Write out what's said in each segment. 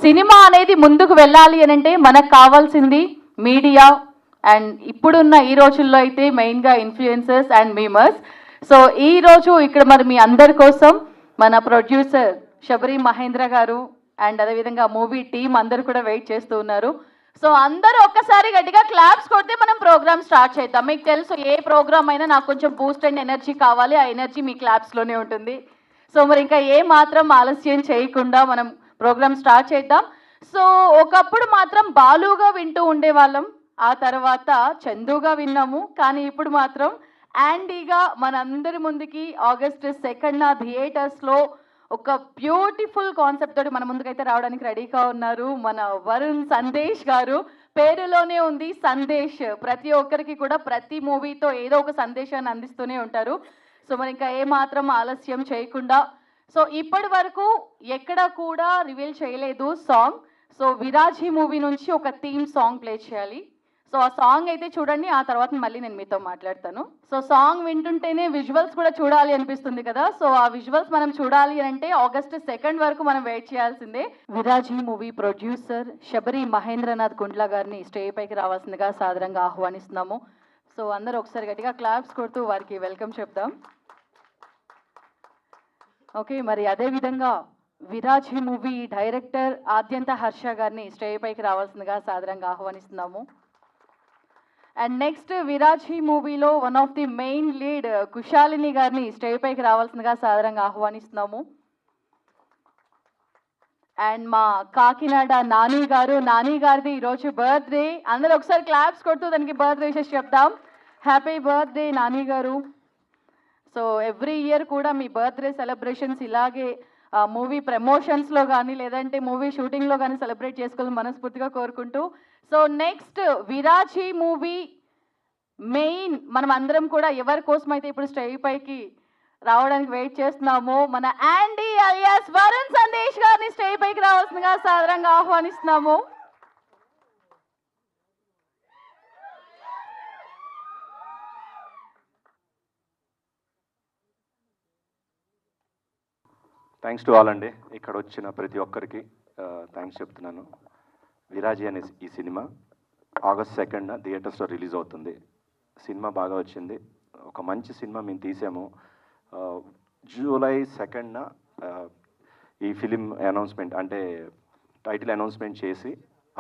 Cinema అనేది ముందుకు వెళ్ళాలి అని అంటే మనకు కావాల్సింది మీడియా అండ్ ఇప్పుడున్న ఈ రోజుల్లో అయితే మెయిన్గా ఇన్ఫ్లుయెన్సర్స్ అండ్ మీమర్స్. సో ఈ రోజు ఇక్కడ మరి మీ అందరి కోసం మన ప్రొడ్యూసర్ శబరి మహేంద్ర గారు అండ్ అదేవిధంగా మూవీ టీం అందరూ కూడా వెయిట్ చేస్తూ ఉన్నారు. సో అందరూ ఒక్కసారి గట్టిగా క్లాప్స్ కొడితే మనం ప్రోగ్రామ్ స్టార్ట్ చేద్దాం. మీకు తెలుసు ఏ ప్రోగ్రామ్ అయినా నాకు కొంచెం బూస్ట్ అండ్ ఎనర్జీ కావాలి, ఆ ఎనర్జీ మీ క్లాప్స్లోనే ఉంటుంది. సో మరి ఇంకా ఏ మాత్రం ఆలస్యం చేయకుండా మనం ప్రోగ్రామ్ స్టార్ట్ చేద్దాం. సో ఒకప్పుడు మాత్రం బాలుగా వింటూ ఉండేవాళ్ళం, ఆ తర్వాత చందుగా విన్నాము, కానీ ఇప్పుడు మాత్రం యాండీగా మనందరి ముందుకి ఆగస్ట్ 2న థియేటర్స్లో ఒక బ్యూటిఫుల్ కాన్సెప్ట్ తోటి మన ముందుకైతే రావడానికి రెడీగా ఉన్నారు మన వరుణ్ సందేశ్ గారు. పేరులోనే ఉంది సందేశ్, ప్రతి ఒక్కరికి కూడా ప్రతి మూవీతో ఏదో ఒక సందేశాన్ని అందిస్తూనే ఉంటారు. సో మరి ఇంకా ఏమాత్రం ఆలస్యం చేయకుండా, సో ఇప్పటి వరకు ఎక్కడ కూడా రివీల్ చేయలేదు సాంగ్. సో విరాజీ మూవీ నుంచి ఒక థీమ్ సాంగ్ ప్లే చేయాలి. సో ఆ సాంగ్ అయితే చూడండి, ఆ తర్వాత మళ్ళీ నేను మీతో మాట్లాడతాను. సో సాంగ్ వింటుంటేనే విజువల్స్ కూడా చూడాలి అనిపిస్తుంది కదా. సో ఆ విజువల్స్ మనం చూడాలి అంటే ఆగస్ట్ 2 వరకు మనం వెయిట్ చేయాల్సిందే. విరాజీ మూవీ ప్రొడ్యూసర్ శబరి మహేంద్రనాథ్ గుండ్ల గారిని స్టేజ్ పైకి రావాల్సిందిగా సాదరంగా ఆహ్వానిస్తున్నాము. సో అందరూ ఒకసారి గట్టిగా క్లాప్స్ కొడుతూ వారికి వెల్కమ్ చెప్దాం. ఓకే, మరి అదేవిధంగా విరాజీ మూవీ డైరెక్టర్ ఆద్యంత హర్ష గారిని స్టేజ్ పైకి రావాల్సిందిగా సాదరంగా ఆహ్వానిస్తున్నాము. అండ్ నెక్స్ట్ విరాజీ మూవీలో one of the main lead Kushalini గారిని స్టేజ్ పైకి రావాల్సిందిగా సాదరంగా ఆహ్వానిస్తున్నాము. అండ్ మా కాకినాడ నాని గారు, నాని గారిది ఈరోజు బర్త్డే. అందరూ ఒకసారి క్లాప్స్ కొడుతూ దానికి బర్త్డే విషెస్ చెప్దాం. హ్యాపీ బర్త్డే నాని గారు. సో ఎవ్రీ ఇయర్ కూడా మీ బర్త్డే సెలబ్రేషన్స్ ఇలాగే మూవీ ప్రమోషన్స్లో కానీ లేదంటే మూవీ షూటింగ్లో కానీ సెలబ్రేట్ చేసుకోవాలని మనస్ఫూర్తిగా కోరుకుంటూ, సో నెక్స్ట్ విరాజీ మూవీ మెయిన్ మనం అందరం కూడా ఎవరి కోసం అయితే ఇప్పుడు స్టేజ్ పైకి రావడానికి వెయిట్ చేస్తున్నామో మన యాండీ అలియాస్ వరుణ్ సందేశ్ గారిని స్టేజ్ పైకి రావాల్సిందిగా సాదరంగా ఆహ్వానిస్తున్నాము. థ్యాంక్స్ టు ఆల్ అండి, ఇక్కడ వచ్చిన ప్రతి ఒక్కరికి థ్యాంక్స్ చెప్తున్నాను. విరాజీ అనే ఈ సినిమా ఆగస్ట్ 2న థియేటర్స్లో రిలీజ్ అవుతుంది. సినిమా బాగా వచ్చింది, ఒక మంచి సినిమా మేము తీసాము. జూలై 2న ఈ ఫిలిం అనౌన్స్మెంట్ అంటే టైటిల్ అనౌన్స్మెంట్ చేసి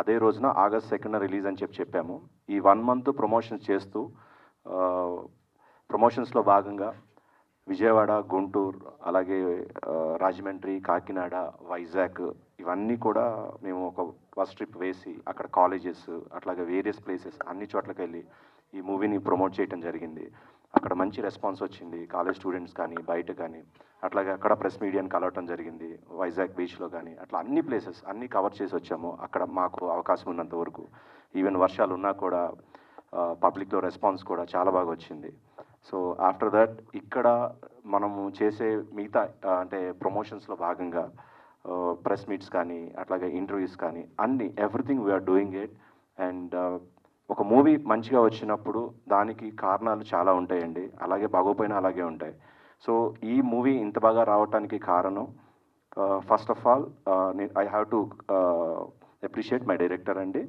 అదే రోజున ఆగస్ట్ 2న రిలీజ్ అని చెప్పాము. ఈ 1 మంత్ ప్రమోషన్స్ చేస్తూ ప్రమోషన్స్లో భాగంగా విజయవాడ, గుంటూరు, అలాగే రాజమండ్రి, కాకినాడ, వైజాగ్ ఇవన్నీ కూడా మేము ఒక బస్ ట్రిప్ వేసి అక్కడ కాలేజెస్ అట్లాగే వేరియస్ ప్లేసెస్ అన్ని చోట్లకి వెళ్ళి ఈ మూవీని ప్రమోట్ చేయడం జరిగింది. అక్కడ మంచి రెస్పాన్స్ వచ్చింది, కాలేజ్ స్టూడెంట్స్ కానీ బయట కానీ, అట్లాగే అక్కడ ప్రెస్ మీడియాని కలవటం జరిగింది. వైజాగ్ బీచ్లో కానీ అట్లా అన్ని ప్లేసెస్ అన్నీ కవర్ చేసి వచ్చాము. అక్కడ మాకు అవకాశం ఉన్నంత వరకు ఈవెన్ వర్షాలు ఉన్నా కూడా పబ్లిక్లో రెస్పాన్స్ కూడా చాలా బాగా వచ్చింది. సో ఆఫ్టర్ దట్ ఇక్కడ మనము చేసే మిగతా అంటే ప్రమోషన్స్లో భాగంగా ప్రెస్ మీట్స్ కానీ అట్లాగే ఇంటర్వ్యూస్ కానీ అన్నీ everything we're doing it. And ఒక మూవీ మంచిగా వచ్చినప్పుడు దానికి కారణాలు చాలా ఉంటాయండి, అలాగే బాగోపోయినా అలాగే ఉంటాయి. సో ఈ మూవీ ఇంత బాగా రావడానికి కారణం first of all I have to appreciate my director అండి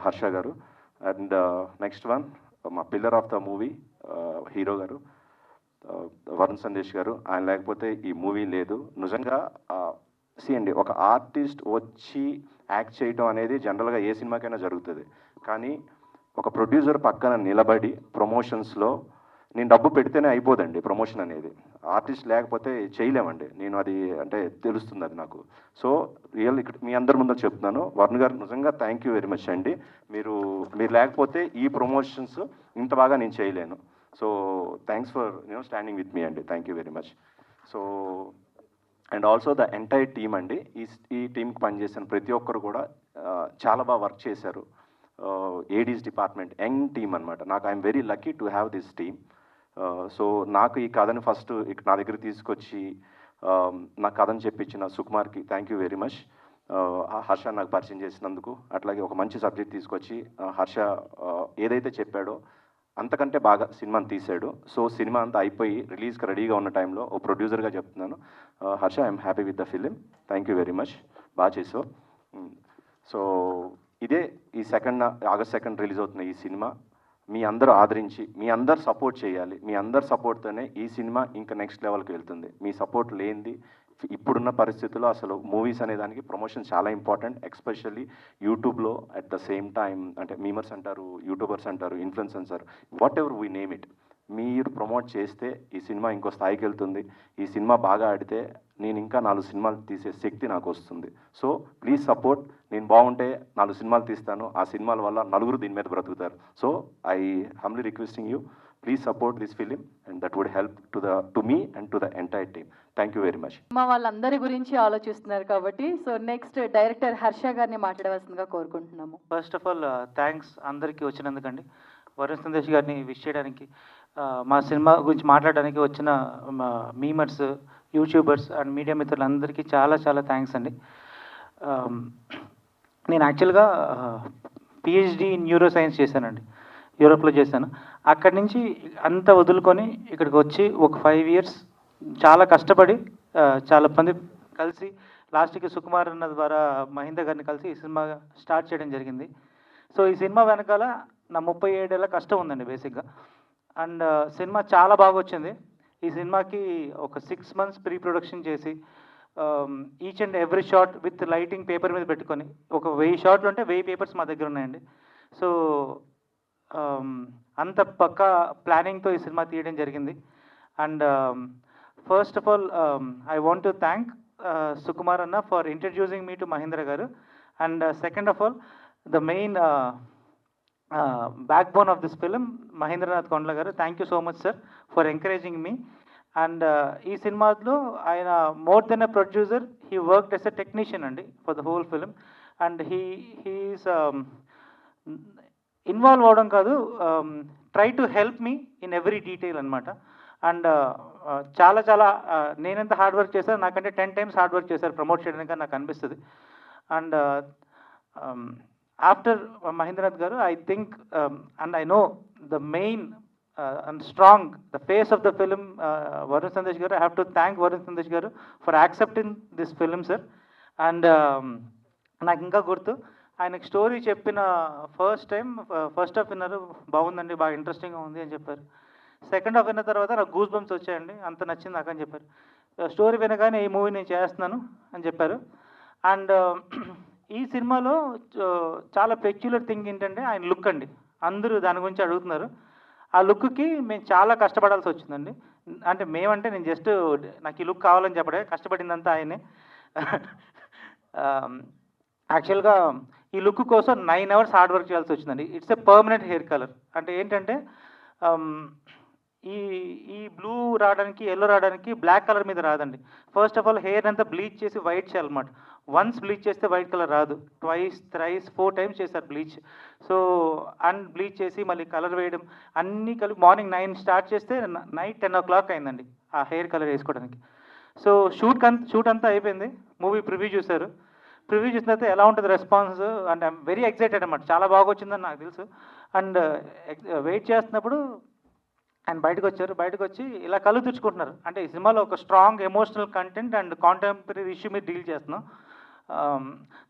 హర్ష గారు. అండ్ నెక్స్ట్ వన్ మా pillar of the movie hero గారు వరుణ్ సందేశ్ గారు. ఆయన లేకపోతే ఈ మూవీ లేదు. నిజంగా అండి, ఒక ఆర్టిస్ట్ వచ్చి యాక్ట్ చేయడం అనేది జనరల్గా ఏ సినిమాకైనా జరుగుతుంది, కానీ ఒక ప్రొడ్యూసర్ పక్కన నిలబడి ప్రమోషన్స్లో నేను డబ్బు పెడితేనే అయిపోదండి ప్రమోషన్ అనేది. ఆర్టిస్ట్ లేకపోతే చేయలేమండి, నేను అది అంటే తెలుస్తుంది అది నాకు. సో రియల్ ఇక్కడ మీ అందరి ముందు చెప్తున్నాను, వరుణ్ గారు నిజంగా థ్యాంక్ యూ వెరీ మచ్ అండి. మీరు లేకపోతే ఈ ప్రమోషన్స్ ఇంత బాగా నేను చేయలేను. So thanks for standing with me అండి, thank you very much. So and also the entire team అండి, ఈ టీంకి పనిచేసిన ప్రతి ఒక్కరు కూడా చాలా బాగా వర్క్ చేశారు. ఏడీస్ డిపార్ట్మెంట్ యంగ్ టీమ్ అనమాట. నాకు I'm very lucky to have this team. So నాకు ఈ కథని ఫస్ట్ నా దగ్గర తీసుకొచ్చి నా కథను చెప్పించిన సుకుమార్కి thank you very much. Harsha నాకు పరిచయం చేసినందుకు, అట్లాగే ఒక మంచి సబ్జెక్ట్ తీసుకొచ్చి హర్ష ఏదైతే చెప్పాడో అంతకంటే బాగా సినిమాని తీశాడు. సో సినిమా అంతా అయిపోయి రిలీజ్కి రెడీగా ఉన్న టైంలో ఓ ప్రొడ్యూసర్గా చెప్తున్నాను, Harsha I'm happy with the film, thank you very much, బాగా చేసావు. సో ఇదే ఈ ఆగస్ట్ 2 రిలీజ్ అవుతున్న ఈ సినిమా మీ అందరూ ఆదరించి మీ అందరు సపోర్ట్ చేయాలి. మీ అందరు సపోర్ట్తోనే ఈ సినిమా ఇంకా నెక్స్ట్ లెవెల్కి వెళ్తుంది. మీ సపోర్ట్ లేనిది ఇప్పుడున్న పరిస్థితుల్లో అసలు మూవీస్ అనే దానికి ప్రమోషన్ చాలా ఇంపార్టెంట్. ఎస్పెషల్లీ యూట్యూబ్లో అట్ ద సేమ్ టైం అంటే మీమర్స్ అంటారు, యూట్యూబర్స్ అంటారు, ఇన్ఫ్లుయెన్సర్స్ అంటారు, what ever we name it, మీరు ప్రమోట్ చేస్తే ఈ సినిమా ఇంకో స్థాయికి వెళ్తుంది. ఈ సినిమా బాగా ఆడితే నేను ఇంకా 4 సినిమాలు తీసే శక్తి నాకు వస్తుంది. So please support. నేను బాగుంటే 4 సినిమాలు తీస్తాను. ఆ సినిమాల వల్ల నలుగురు దీని మీద బ్రతుకుతారు. So I humbly requesting you, please support this film and that would help to me and to the entire team. Thank you very much. మా వాళ్ళందరి గురించి ఆలోచిస్తున్నారు కాబట్టి సో నెక్స్ట్ డైరెక్టర్ హర్ష గారిని మాట్లాడవలసిందిగా కోరుకుంటున్నాము. ఫస్ట్ ఆఫ్ ఆల్ థ్యాంక్స్ అందరికీ వచ్చినందుకండి. వరుణ్ సందేశ్ గారిని విష్ చేయడానికి, మా సినిమా గురించి మాట్లాడడానికి వచ్చిన మీమర్స్, యూట్యూబర్స్ అండ్ మీడియా మిత్రులందరికీ చాలా చాలా థ్యాంక్స్ అండి. నేను యాక్చువల్గా పిహెచ్డి న్యూరో సైన్స్ చేశానండి, యూరోప్లో చేశాను. అక్కడి నుంచి అంతా వదులుకొని ఇక్కడికి వచ్చి ఒక 5 years చాలా కష్టపడి చాలా మంది కలిసి లాస్ట్కి సుకుమార్ అన్న ద్వారా మహేంద్ర గారిని కలిసి ఈ సినిమా స్టార్ట్ చేయడం జరిగింది. సో ఈ సినిమా వెనకాల నా 37 ఏళ్ళ కష్టం ఉందండి బేసిక్గా. అండ్ సినిమా చాలా బాగా వచ్చింది. ఈ సినిమాకి ఒక 6 months ప్రీ ప్రొడక్షన్ చేసి each and every shot with lighting paper మీద పెట్టుకొని ఒక 1000 షాట్లు ఉంటే 1000 పేపర్స్ మా దగ్గర ఉన్నాయండి. సో అంత పక్కా ప్లానింగ్తో ఈ సినిమా తీయడం జరిగింది. And first of all I want to thank Sukumar అన్న for introducing me to Mahendra గారు. And second of all the main backbone of this film, Mahendranath Kondla garu. Thank you so much, sir, for encouraging me. And ee సినిమాలో ఆయన more than a producer, he worked as a technician అండి for the whole film. And he is involve అవడం కాదు, try to help me in every detail అనమాట. And చాలా చాలా నేనెంత hard work చేశాను, నాకంటే 10 times హార్డ్ వర్క్ చేశారు ప్రమోట్ చేయడానికి నాకు అనిపిస్తుంది. And after Mahendranath garu, I think and I know the main and strong, the face of the film, Varun Sandesh garu. I have to thank Varun Sandesh garu for accepting this film, sir. And నాకు ఇంకా గుర్తు ఆయనకు story చెప్పిన first half విన్నారు, బాగుందండి, బాగా ఇంట్రెస్టింగ్గా ఉంది అని చెప్పారు. సెకండ్ హాఫ్ విన్న తర్వాత నాకు గూస్ బంప్స్ వచ్చాయండి, అంత నచ్చింది నాకు అని చెప్పారు. స్టోరీ వినగానే ఈ మూవీ నేను చేస్తున్నాను అని చెప్పారు. అండ్ ఈ సినిమాలో చాలా పెక్యులర్ థింగ్ ఏంటంటే ఆయన లుక్ అండి. అందరూ దాని గురించి అడుగుతున్నారు. ఆ లుక్కి మేము చాలా కష్టపడాల్సి వచ్చిందండి. అంటే మేమంటే నేను జస్ట్ నాకు ఈ లుక్ కావాలని చెప్పడే, కష్టపడిందంతా ఆయనే. యాక్చువల్గా ఈ లుక్ కోసం 9 hours హార్డ్ వర్క్ చేయాల్సి వచ్చిందండి. It's a permanent hair colour. అంటే ఏంటంటే ఈ బ్లూ రావడానికి, ఎల్లో రావడానికి బ్లాక్ కలర్ మీద రాదండి. ఫస్ట్ ఆఫ్ ఆల్ హెయిర్ అంతా బ్లీచ్ చేసి వైట్ చేయాలన్నమాట. వన్స్ బ్లీచ్ చేస్తే వైట్ కలర్ రాదు. 2, 3, 4 times చేశారు బ్లీచ్. సో అండ్ బ్లీచ్ చేసి మళ్ళీ కలర్ వేయడం అన్నీ కలిపి మార్నింగ్ 9 స్టార్ట్ చేస్తే నైట్ 10 o'clock అయిందండి ఆ హెయిర్ కలర్ వేసుకోవడానికి. సో షూట్ అంతా అయిపోయింది. మూవీ ప్రివ్యూ చూశారు. ప్రివ్యూ చూసిన తర్వాత ఎలా ఉంటుంది రెస్పాన్స్ అంటే ఐఎమ్ వెరీ ఎక్సైటెడ్ అనమాట. చాలా బాగా వచ్చిందని నాకు తెలుసు. అండ్ వెయిట్ చేస్తున్నప్పుడు ఆయన బయటకు వచ్చారు. బయటకు వచ్చి ఇలా కళ్ళు తుడుచుకుంటున్నారు. అంటే ఈ సినిమాలో ఒక strong emotional content and contemporary issue మీద డీల్ చేస్తున్నాం.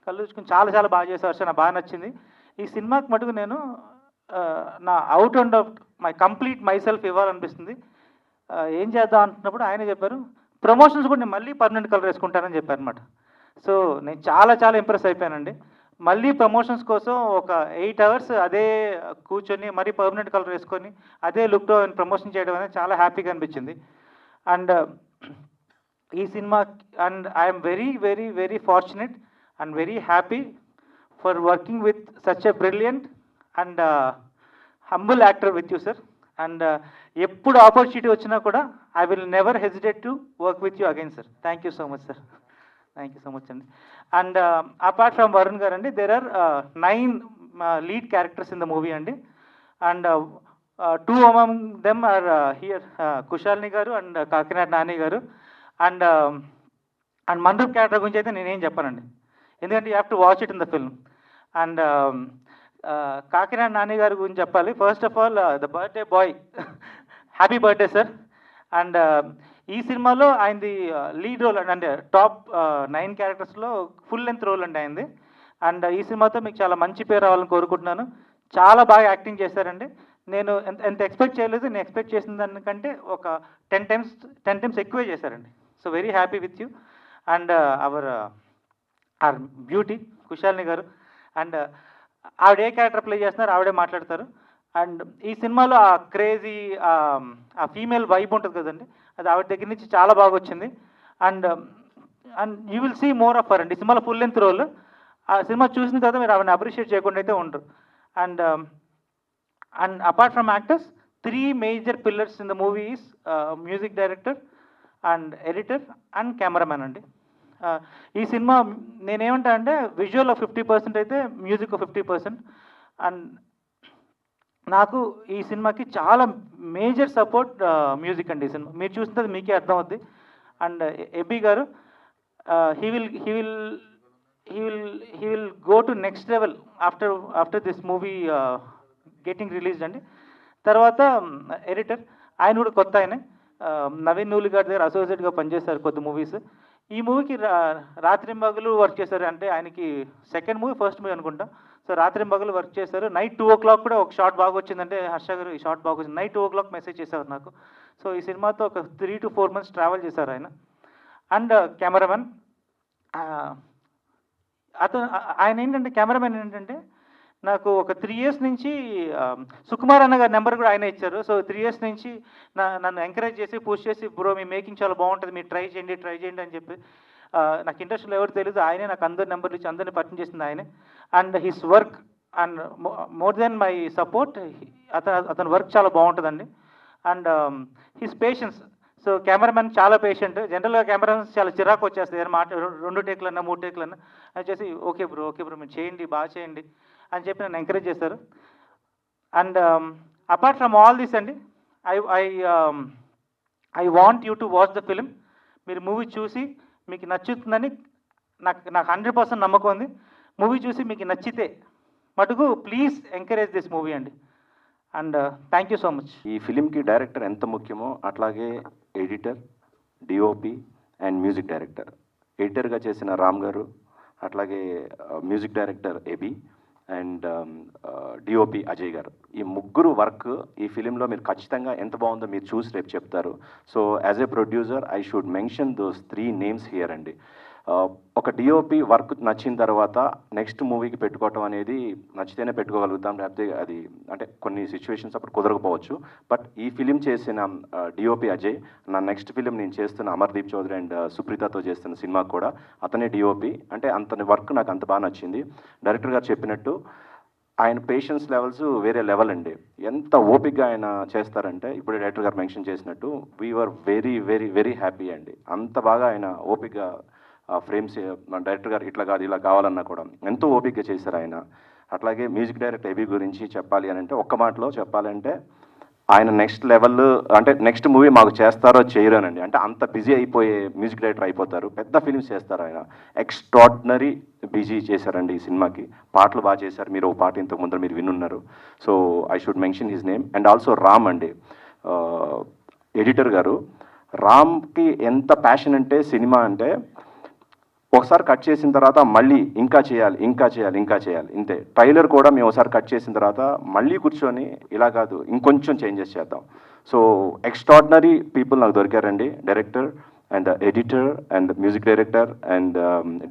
కళ్ళు తుడుచుకుని చాలా చాలా బాగా చేసేవారు సార్, నాకు బాగా నచ్చింది. ఈ సినిమాకి మటుకు నేను నా out and out my complete myself ఇవ్వాలనిపిస్తుంది. ఏం చేద్దాం అంటున్నప్పుడు ఆయన చెప్పారు, ప్రమోషన్స్ కూడా నేను మళ్ళీ పర్మనెంట్ కలర్ వేసుకుంటానని చెప్పారు అనమాట. సో నేను చాలా చాలా ఇంప్రెస్ అయిపోయానండి. మళ్ళీ ప్రమోషన్స్ కోసం ఒక 8 hours అదే కూర్చొని మరీ పర్మనెంట్ కలర్ వేసుకొని అదే లుక్తో ప్రమోషన్ చేయడం అనేది చాలా హ్యాపీగా అనిపించింది. అండ్ ఈ cinema and I'm very very very fortunate and very happy for working with such a brilliant and humble actor with you sir. And ఎప్పుడు ఆపర్చునిటీ వచ్చినా కూడా I will never hesitate to work with you again sir. Thank you so much sir. Thank you so much అండి. And apart from Varun గారు అండి, there are 9 lead characters in the movie అండి. And 2 among them are here, కుశాల్ని గారు and Kakinada Nani గారు. And mandap character గురించి అయితే నేనేం చెప్పానండి, ఎందుకంటే you have to watch it in the film. And Kakinada Nani గారి గురించి చెప్పాలి. First of all the birthday boy, happy birthday sir. And ఈ సినిమాలో ఆయనది లీడ్ రోల్ అండి, అంటే టాప్ 9 charactersలో ఫుల్ లెంత్ రోల్ అండి ఆయనది. అండ్ ఈ సినిమాతో మీకు చాలా మంచి పేరు రావాలని కోరుకుంటున్నాను. చాలా బాగా యాక్టింగ్ చేశారండి. నేను ఎంత ఎక్స్పెక్ట్ చేయలేదు. నేను ఎక్స్పెక్ట్ చేసిన దానికంటే ఒక 10 times ఎక్కువే చేశారండి. So very happy with you. And our beauty Kushalini గారు, అండ్ ఆవిడ ఏ క్యారెక్టర్ ప్లే చేస్తున్నారు ఆవిడే మాట్లాడతారు. అండ్ ఈ సినిమాలో ఆ క్రేజీ ఆ ఫీమేల్ వైబ్ ఉంటుంది కదండి, అది ఆవిడ దగ్గర నుంచి చాలా బాగా వచ్చింది. And and you will see more of her అండి. ఈ సినిమాలో ఫుల్ లెంత్ రోల్. ఆ సినిమా చూసిన తర్వాత మీరు ఆవిడని అప్రిషియేట్ చేయకుండా అయితే ఉండరు. And and apart from actors, 3 major pillars in the movie is music director and editor and cameraman అండి. ఈ సినిమా నేనేమంటా అంటే విజువల్ 50% అయితే మ్యూజిక్ 50%. అండ్ నాకు ఈ సినిమాకి చాలా మేజర్ సపోర్ట్ మ్యూజిక్ అండి. ఈ సినిమా మీరు చూసినది మీకే అర్థమవుద్ది. అండ్ ఎబీ గారు, he will go to next level after this movie getting released అండి. తర్వాత ఎడిటర్ ఆయన కూడా కొత్త ఆయనే, నవీన్ నూలి గారి దగ్గర అసోసియేట్గా పనిచేశారు కొద్ది మూవీస్. ఈ మూవీకి రాత్రింబగలు వర్క్ చేశారు. అంటే ఆయనకి సెకండ్ మూవీ ఫస్ట్ మూవీ అనుకుంటా. సో రాత్రింబగలు వర్క్ చేశారు. నైట్ 2 o'clock కూడా ఒక షాట్ బాగా వచ్చిందంటే, హర్ష గారు ఈ షాట్ బాగా వచ్చింది, నైట్ 2 o'clock మెసేజ్ చేశారు నాకు. సో ఈ సినిమాతో ఒక 3 to 4 months ట్రావెల్ చేశారు ఆయన. అండ్ కెమెరామెన్, ఆయన ఏంటంటే కెమెరామెన్ ఏంటంటే నాకు ఒక 3 years నుంచి సుకుమార్ అన్న గారి నెంబర్ కూడా ఆయన ఇచ్చారు. సో 3 years నుంచి నన్ను ఎంకరేజ్ చేసి పుష్ చేసి, బ్రో మీ మేకింగ్ చాలా బాగుంటుంది, మీరు ట్రై చేయండి అని చెప్పి, నాకు ఇండస్ట్రీలో ఎవరు తెలియదు, ఆయనే నాకు అందరి నెంబర్లు ఇచ్చి అందరిని పరిచయం చేసింది ఆయనే. And his work and more than my support, అతని వర్క్ చాలా బాగుంటుందండి. And his patience. So cameraman చాలా పేషెంట్. జనరల్గా కెమెరామెన్స్ చాలా చిరాకు వచ్చేస్తుంది, ఏదైనా 2 టేకులన్నా 3 టేకులన్నా అని చేసి ఓకే బ్రో మీరు చేయండి, బాగా చేయండి అని చెప్పి నన్ను ఎంకరేజ్ చేశారు. And apart from all this అండి, I want you to watch the film. మీరు మూవీ చూసి మీకు నచ్చుతుందని నాకు 100% నమ్మకం ఉంది. మూవీ చూసి మీకు నచ్చితే మటుకు ప్లీజ్ ఎంకరేజ్ దిస్ మూవీ అండి. And thank you so much. ఈ ఫిలింకి డైరెక్టర్ ఎంత ముఖ్యమో అట్లాగే editor, DOP and music director. ఎడిటర్గా చేసిన రామ్ గారు, అట్లాగే music director AB and DOP Ajay గారు. ఈ ముగ్గురు వర్క్ ఈ ఫిలింలో మీరు ఖచ్చితంగా ఎంత బాగుందో మీరు చూసి రేపు చెప్తారు. So as a producer I should mention those 3 names here అండి. ఒక డిఓపి వర్క్ నచ్చిన తర్వాత నెక్స్ట్ మూవీకి పెట్టుకోవటం అనేది నచ్చితేనే పెట్టుకోగలుగుతాం, లేకపోతే అది అంటే కొన్ని సిచ్యువేషన్స్ అప్పుడు కుదరకపోవచ్చు. బట్ ఈ ఫిలిం చేసిన డిఓపి అజయ్, నా నెక్స్ట్ ఫిలిం నేను చేస్తున్న అమర్దీప్ చౌదరి అండ్ సుప్రీతతో చేస్తున్న సినిమా కూడా అతనే డిఓపి. అంటే అంతని వర్క్ నాకు అంత బాగా నచ్చింది. డైరెక్టర్ గారు చెప్పినట్టు ఆయన పేషెన్స్ లెవెల్స్ వేరే లెవెల్ అండి. ఎంత ఓపిక్గా ఆయన చేస్తారంటే, ఇప్పుడు డైరెక్టర్ గారు మెన్షన్ చేసినట్టు we're very very very happy అండి. అంత బాగా ఆయన ఓపిక్గా ఫ్రేమ్స్, డైరెక్టర్ గారు ఇట్లా కాదు ఇలా కావాలన్నా కూడా ఎంతో ఓపికగా చేశారు ఆయన. అట్లాగే మ్యూజిక్ డైరెక్టర్ ఎబీ గురించి చెప్పాలి అని అంటే, ఒక్క మాటలో చెప్పాలంటే ఆయన నెక్స్ట్ లెవెల్, అంటే నెక్స్ట్ మూవీ మాకు చేస్తారో చేయరోనండి. అంటే అంత బిజీ అయిపోయే మ్యూజిక్ డైరెక్టర్ అయిపోతారు, పెద్ద ఫిల్మ్స్ చేస్తారు ఆయన. ఎక్స్ట్రాడినరీ బిజీ చేశారండి ఈ సినిమాకి. పాటలు బాగా చేశారు. మీరు ఒక పాట ఇంతకు ముందర మీరు వినున్నారు. So I should mention his name. And also Ram అండి, ఎడిటర్ గారు. రామ్కి ఎంత ప్యాషన్ అంటే సినిమా అంటే, ఒకసారి కట్ చేసిన తర్వాత మళ్ళీ ఇంకా చేయాలి ఇంతే. ట్రైలర్ కూడా మేము ఒకసారి కట్ చేసిన తర్వాత మళ్ళీ కూర్చొని ఇలా కాదు ఇంకొంచెం చేంజెస్ చేద్దాం. సో ఎక్స్ట్రాడినరీ పీపుల్ నాకు దొరికారండి, director and editor and music director and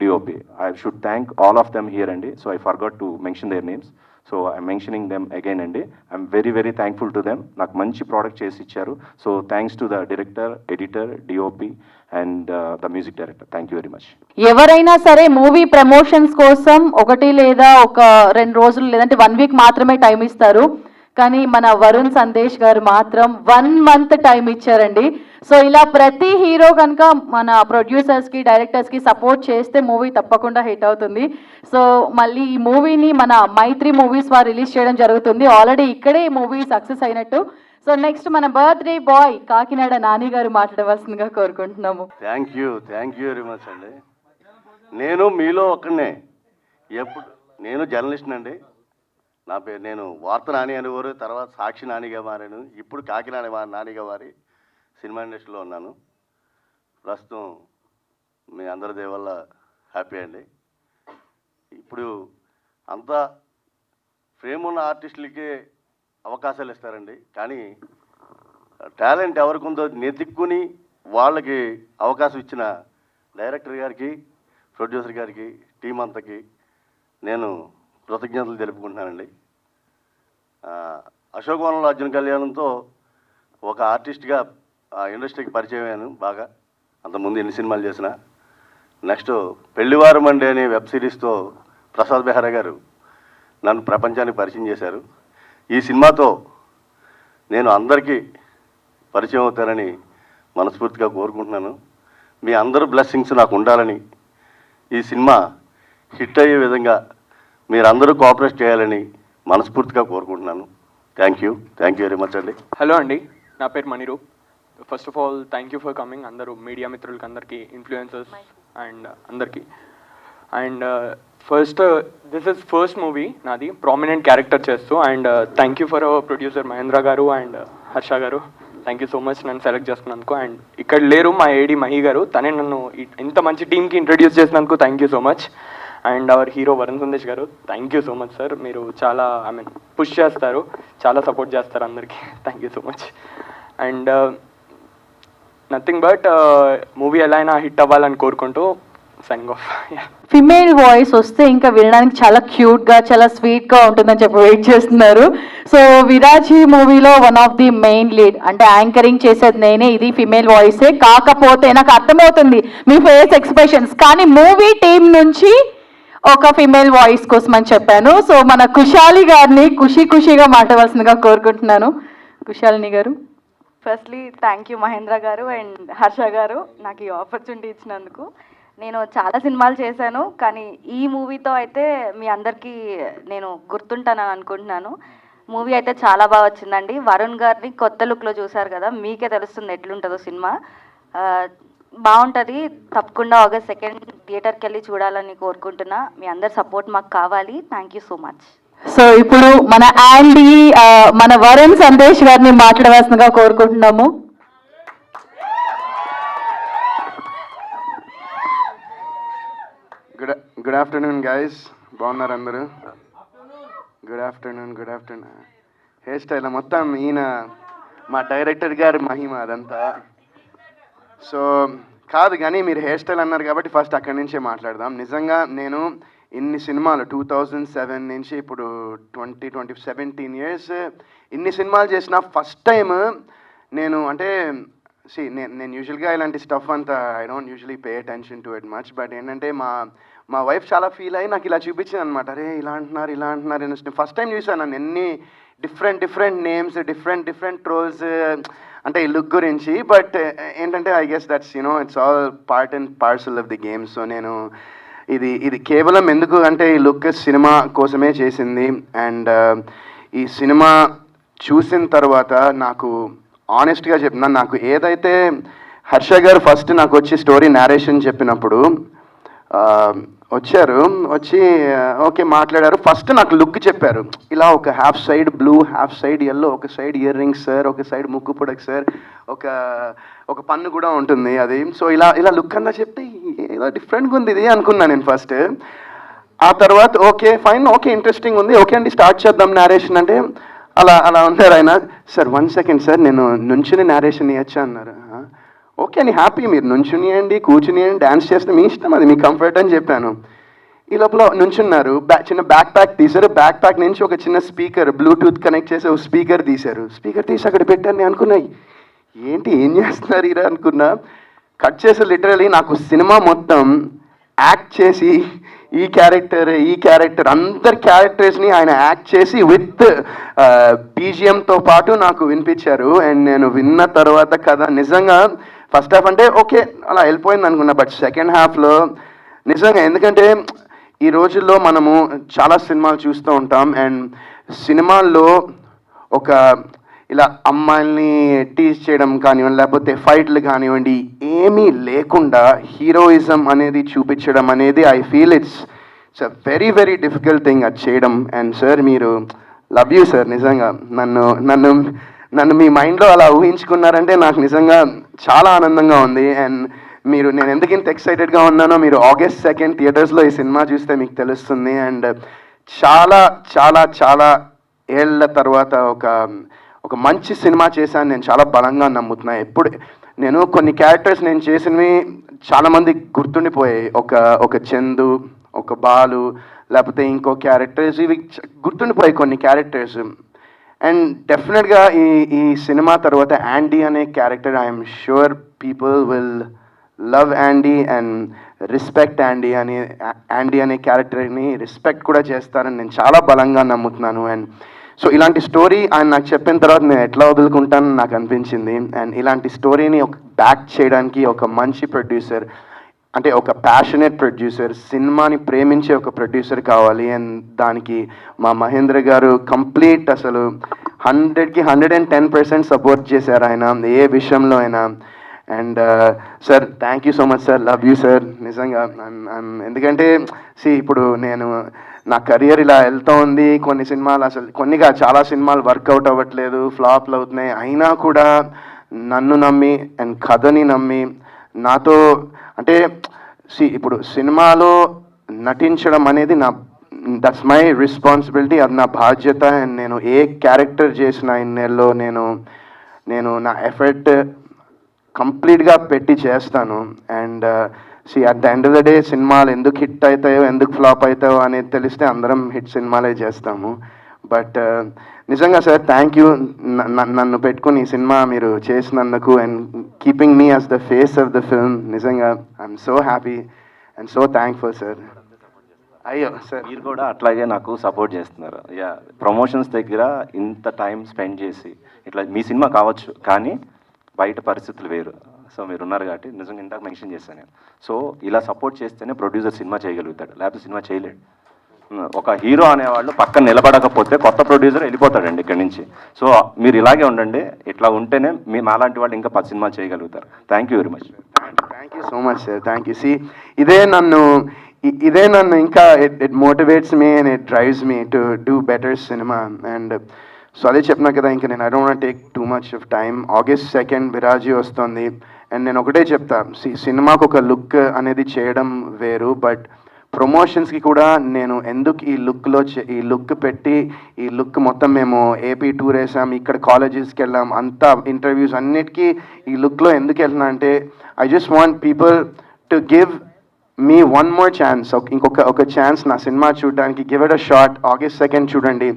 DOP. I should thank all of them here అండి. So I forgot to mention their names. So I'm mentioning them again అండి. I'm very very thankful to them. నాకు మంచి product చేసి ఇచ్చారు. So thanks to the director, editor, DOP and the music director. Thank you very much. ఎవరైనా సరే movie promotions కోసం 1 లేదా 2 రోజులు లేదంటే 1 week మాత్రమే టైం ఇస్తారు. కానీ మన వరుణ్ సందేశ్ గారు మాత్రం 1 month టైం ఇచ్చారండి. సో ఇలా ప్రతి హీరో కనుక మన ప్రొడ్యూసర్స్కి, డైరెక్టర్స్కి సపోర్ట్ చేస్తే మూవీ తప్పకుండా హిట్ అవుతుంది. సో మళ్ళీ ఈ మూవీని మన మైత్రి మూవీస్ వారు రిలీజ్ చేయడం జరుగుతుంది. ఆల్రెడీ ఇక్కడే ఈ మూవీ సక్సెస్ అయినట్టు. సో నెక్స్ట్ మన బర్త్డే బాయ్ కాకినాడ నాని గారు మాట్లాడవలసిందిగా కోరుకుంటున్నాము. థ్యాంక్ యూ వెరీ మచ్ అండి. నేను మీలో ఒక్కనే. నేను జర్నలిస్ట్ అండి. నా పేరు, నేను వార్త నాని అనేవారు, తర్వాత సాక్షి నానిగా మారాను, ఇప్పుడు కాకినాడ నానిగా మారి సినిమా ఇండస్ట్రీలో ఉన్నాను. ప్రస్తుతం మీ అందరి దయ వల్ల హ్యాపీ అండి. ఇప్పుడు అంతా ఫ్రేమ్ ఉన్న ఆర్టిస్టులకే అవకాశాలు ఇస్తారండి, కానీ టాలెంట్ ఎవరికి ఉందో నెతిక్కుని వాళ్ళకి అవకాశం ఇచ్చిన డైరెక్టర్ గారికి, ప్రొడ్యూసర్ గారికి, టీం అంతకి నేను కృతజ్ఞతలు తెలుపుకుంటున్నానండి. అశోకవనంలో అర్జున్ కళ్యాణంతో ఒక ఆర్టిస్ట్గా ఇండస్ట్రీకి పరిచయం అయ్యాను బాగా, అంతకుముందు ఎన్ని సినిమాలు చేసిన. నెక్స్ట్ పెళ్లివారం అండి అనే వెబ్ సిరీస్తో ప్రసాద్ బెహ్రా గారు నన్ను ప్రపంచానికి పరిచయం చేశారు. ఈ సినిమాతో నేను అందరికీ పరిచయం అవుతారని మనస్ఫూర్తిగా కోరుకుంటున్నాను. మీ అందరూ బ్లెస్సింగ్స్ నాకు ఉండాలని, ఈ సినిమా హిట్ అయ్యే విధంగా మీరందరూ కోఆపరేట్ చేయాలని మనస్ఫూర్తిగా కోరుకుంటున్నాను. థ్యాంక్ యూ వెరీ మచ్ అండి. హలో అండి, నా పేరు Maniroop. First of all thank you for coming, అందరూ మీడియా మిత్రులకి అందరికీ, ఇన్ఫ్లుయెన్సర్స్ అండ్ అందరికీ. And first this is first movie నాది ప్రామినెంట్ క్యారెక్టర్ చేస్తూ. And thank you for our producer Mahendra గారు అండ్ హర్ష గారు, థ్యాంక్ యూ సో మచ్ నన్ను సెలెక్ట్ చేసుకున్నందుకు. అండ్ ఇక్కడ లేరు మా ఏడి మహి గారు, తనే నన్ను ఇంత మంచి టీంకి ఇంట్రడ్యూస్ చేసినందుకు thank you so much. And our hero Varun Sandesh గారు, thank you so much sir, మీరు చాలా పుష్ చేస్తారు, చాలా సపోర్ట్ చేస్తారు అందరికీ, thank you so much. And nothing but movie ఎలా అయినా హిట్ అవ్వాలని కోరుకుంటూ సైనింగ్ ఆఫ్. ఫిమేల్ వాయిస్ వస్తే ఇంకా వినడానికి చాలా క్యూట్గా, చాలా స్వీట్గా ఉంటుందని చెప్పి వెయిట్ చేస్తున్నారు. సో విరాజీ మూవీలో one of the main lead, అంటే యాంకరింగ్ చేసేది నేనే, ఇది ఫిమేల్ వాయిసే. కాకపోతే నాకు అర్థమవుతుంది మీ ఫేస్ ఎక్స్ప్రెషన్స్, కానీ మూవీ టీం నుంచి ఒక ఫిమేల్ వాయిస్ కోసం అని చెప్పాను. సో మన కుశాలి గారిని ఖుషీగా మాట్లాడవలసిందిగా కోరుకుంటున్నాను. కుశాలిని గారు. ఫస్ట్లీ థ్యాంక్ యూ మహేంద్ర గారు అండ్ హర్ష గారు నాకు ఈ ఆపర్చునిటీ ఇచ్చినందుకు. నేను చాలా సినిమాలు చేశాను, కానీ ఈ మూవీతో అయితే మీ అందరికీ నేను గుర్తుంటానని అనుకుంటున్నాను. మూవీ అయితే చాలా బాగా వచ్చిందండి. వరుణ్ గారిని కొత్త లుక్లో చూశారు కదా, మీకే తెలుస్తుంది ఎట్లుంటుందో సినిమా. బాగుంటుంది, తప్పకుండా ఆగస్ట్ 2 థియేటర్కి వెళ్ళి చూడాలని కోరుకుంటున్నా. మీ అందరి సపోర్ట్ మాకు కావాలి. Thank you so much. So ఇప్పుడు మన యాండీ, మన వరుణ్ సందేశ్ గారిని మాట్లాడవలసిందిగా కోరుకుంటున్నాము. గుడ్ ఆఫ్టర్నూన్ గైస్, బాగున్నారు అందరూ? Good afternoon. హెయిర్ స్టైల్ మొత్తం ఈయన మా డైరెక్టర్ గారి మహిమ అదంతా. సో కాదు కానీ మీరు హెయిర్ స్టైల్ అన్నారు కాబట్టి ఫస్ట్ అక్కడి నుంచే మాట్లాడదాం. నిజంగా నేను ఇన్ని సినిమాలు 2007 నుంచి ఇప్పుడు 17 years ఇన్ని సినిమాలు చేసిన ఫస్ట్ టైం నేను, అంటే నేను యూజువల్గా ఇలాంటి స్టఫ్ అంతా I don't usually pay attention to it much, but ఏంటంటే మా వైఫ్ చాలా ఫీల్ అయ్యి నాకు ఇలా చూపించింది అనమాట. అరే ఇలా అంటున్నారు ఫస్ట్ టైం చూసాను నన్ను ఎన్ని డిఫరెంట్ నేమ్స్, డిఫరెంట్ ట్రోల్స్ అంటే ఈ లుక్ గురించి. బట్ ఏంటంటే I guess that's it's all part and parcel of the game. So నేను ఇది కేవలం ఎందుకు అంటే ఈ లుక్ సినిమా కోసమే చేసింది. అండ్ ఈ సినిమా చూసిన తర్వాత నాకు ఆనెస్ట్గా చెప్పిన, నాకు ఏదైతే హర్ష గారు ఫస్ట్ నాకు వచ్చి స్టోరీ నేరేషన్ చెప్పినప్పుడు వచ్చి ఓకే మాట్లాడారు. ఫస్ట్ నాకు లుక్ చెప్పారు, ఇలా ఒక half side blue, half side yellow, ఒక సైడ్ ఇయర్ రింగ్స్ సార్, ఒక సైడ్ ముక్కు పొడకు సార్, ఒక పన్ను కూడా ఉంటుంది అది. సో ఇలా లుక్ అంతా చెప్తే ఏదో డిఫరెంట్గా ఉంది ఇది అనుకున్నాను నేను ఫస్ట్. ఆ తర్వాత ఓకే ఫైన్, ఓకే ఇంట్రెస్టింగ్ ఉంది, ఓకే అండి స్టార్ట్ చేద్దాం నేరేషన్ అంటే అలా ఉన్నారు ఆయన. సార్ 1 second సార్, నేను నుంచుని నేరేషన్ ఇవ్వచ్చా అన్నారు. ఓకే అని హ్యాపీ, మీరు నుంచునియండి, కూర్చునియండి, డ్యాన్స్ చేస్తే మీ ఇష్టం, అది మీ కంఫర్ట్ అని చెప్పాను. ఈ లోపల నుంచున్నారు, చిన్న బ్యాక్ ప్యాక్ తీశారు, బ్యాక్ ప్యాక్ నుంచి ఒక చిన్న స్పీకర్ బ్లూటూత్ కనెక్ట్ చేసి ఒక స్పీకర్ తీశారు. స్పీకర్ తీసి అక్కడ పెట్టాను. నేను అనుకున్నాయి ఏంటి ఏం చేస్తున్నారు ఇలా అనుకున్నా. కట్ చేసి లిటరలీ నాకు సినిమా మొత్తం యాక్ట్ చేసి ఈ క్యారెక్టర్ అందరి క్యారెక్టర్స్ని ఆయన యాక్ట్ చేసి విత్ బీజిఎంతో పాటు నాకు వినిపించారు. అండ్ నేను విన్న తర్వాత కదా నిజంగా ఫస్ట్ హాఫ్ అంటే ఓకే అలా వెళ్ళిపోయింది అనుకున్నా, బట్ సెకండ్ హాఫ్లో నిజంగా, ఎందుకంటే ఈ రోజుల్లో మనము చాలా సినిమాలు చూస్తూ ఉంటాం. అండ్ సినిమాల్లో ఒక ఇలా అమ్మాయిల్ని టీజ్ చేయడం కానివ్వండి, లేకపోతే ఫైట్లు కానివ్వండి, ఏమీ లేకుండా హీరోయిజం అనేది చూపించడం అనేది I feel it's a very difficult thing అది చేయడం. అండ్ సార్ మీరు లవ్ యూ సార్, నిజంగా నన్ను మీ మైండ్లో అలా ఊహించుకున్నారంటే నాకు నిజంగా చాలా ఆనందంగా ఉంది. అండ్ మీరు నేను ఎందుకు ఇంత ఎక్సైటెడ్గా ఉన్నానో మీరు August 2 థియేటర్స్లో ఈ సినిమా చూస్తే మీకు తెలుస్తుంది. అండ్ చాలా చాలా చాలా ఏళ్ళ తర్వాత ఒక మంచి సినిమా చేశాను నేను చాలా బలంగా నమ్ముతున్నా. ఎప్పుడు నేను కొన్ని క్యారెక్టర్స్ నేను చేసినవి చాలామంది గుర్తుండిపోయాయి. ఒక చందు, ఒక బాలు, లేకపోతే ఇంకో క్యారెక్టర్స్, ఇవి గుర్తుండిపోయాయి కొన్ని క్యారెక్టర్స్. అండ్ డెఫినెట్గా ఈ సినిమా తర్వాత యాండీ అనే character I'm sure people will love యాండీ and respect యాండీ అనే క్యారెక్టర్ని రెస్పెక్ట్ కూడా చేస్తారని నేను చాలా బలంగా నమ్ముతున్నాను. అండ్ సో ఇలాంటి స్టోరీ ఆయన నాకు చెప్పిన తర్వాత నేను ఎట్లా వదులుకుంటానని నాకు అనిపించింది. అండ్ ఇలాంటి స్టోరీని బ్యాక్ చేయడానికి ఒక మంచి ప్రొడ్యూసర్, అంటే ఒక ప్యాషనేట్ ప్రొడ్యూసర్, సినిమాని ప్రేమించే ఒక ప్రొడ్యూసర్ కావాలి. అండ్ దానికి మా మహేంద్ర గారు కంప్లీట్ అసలు 100కి 110% సపోర్ట్ చేశారు ఆయన ఏ విషయంలో అయినా. And sir thank you so much sir, love you sir నిజంగా. ఎందుకంటే ఇప్పుడు నేను నా కెరియర్ ఇలా వెళ్తూ ఉంది, కొన్ని సినిమాలు అసలు చాలా సినిమాలు వర్కౌట్ అవ్వట్లేదు, ఫ్లాప్లు అవుతున్నాయి, అయినా కూడా నన్ను నమ్మి అండ్ కథని నమ్మి నాతో అంటే ఇప్పుడు సినిమాలో నటించడం అనేది దట్స్ మై రెస్పాన్సిబిలిటీ, అది నా బాధ్యత. అండ్ నేను ఏ క్యారెక్టర్ చేసిన ఇన్నేళ్ళలో నేను నా ఎఫర్ట్ కంప్లీట్గా పెట్టి చేస్తాను. And at the end of the day సినిమాలు ఎందుకు హిట్ అవుతాయో ఎందుకు ఫ్లాప్ అవుతాయో అనేది తెలిస్తే అందరం హిట్ సినిమాలే చేస్తాము. బట్ నిజంగా సార్ థ్యాంక్ యూ నన్ను పెట్టుకుని ఈ సినిమా మీరు చేసినందుకు and keeping me as the face of the film. నిజంగా I'm so happy and so thankful sir. అయ్యో సార్ మీరు కూడా అట్లాగే నాకు సపోర్ట్ చేస్తున్నారు. ప్రమోషన్స్ దగ్గర ఇంత టైం స్పెండ్ చేసి ఇట్లా మీ సినిమా కావచ్చు కానీ బయట పరిస్థితులు వేరు. సో మీరు ఉన్నారు కాబట్టి నిజంగా ఇందాక మెన్షన్ చేశాను నేను. సో ఇలా సపోర్ట్ చేస్తేనే ప్రొడ్యూసర్ సినిమా చేయగలుగుతాడు, లేకపోతే సినిమా చేయలేడు. ఒక హీరో అనేవాళ్ళు పక్కన నిలబడకపోతే కొత్త ప్రొడ్యూసర్ వెళ్ళిపోతాడండి ఇక్కడి నుంచి. సో మీరు ఇలాగే ఉండండి, ఇట్లా ఉంటేనే మాలాంటి వాళ్ళు ఇంకా 10 సినిమాలు చేయగలుగుతారు. Thank you very much. Thank you so much sir, thank you. ఇదే నన్ను ఇంకా it motivates me and it drives me to do better cinema. And so అదే చెప్పినా కదా, ఇంకా నేను I don't want take too much of time. August 2 విరాజీ వస్తుంది. And నేను ఒకటే చెప్తా, సినిమాకు ఒక లుక్ అనేది చేయడం వేరు, బట్ ప్రమోషన్స్కి కూడా నేను ఎందుకు ఈ లుక్ పెట్టి ఈ లుక్ మొత్తం మేము ఏపీ టూర్ వేసాం, ఇక్కడ కాలేజెస్కి వెళ్ళాం, అంతా ఇంటర్వ్యూస్ అన్నిటికీ ఈ లుక్లో ఎందుకు వెళ్తున్నా అంటే I just want people to give me one more chance, ఇంకొక ఛాన్స్ నా సినిమా చూడడానికి. Give it a shot. August 2 చూడండి.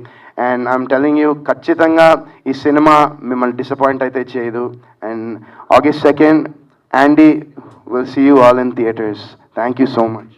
అండ్ ఐఎమ్ టెలింగ్ యూ, ఖచ్చితంగా ఈ సినిమా మిమ్మల్ని డిసప్పాయింట్ అయితే చేయదు. And August 2 and will see you all in theatres. Thank you so much.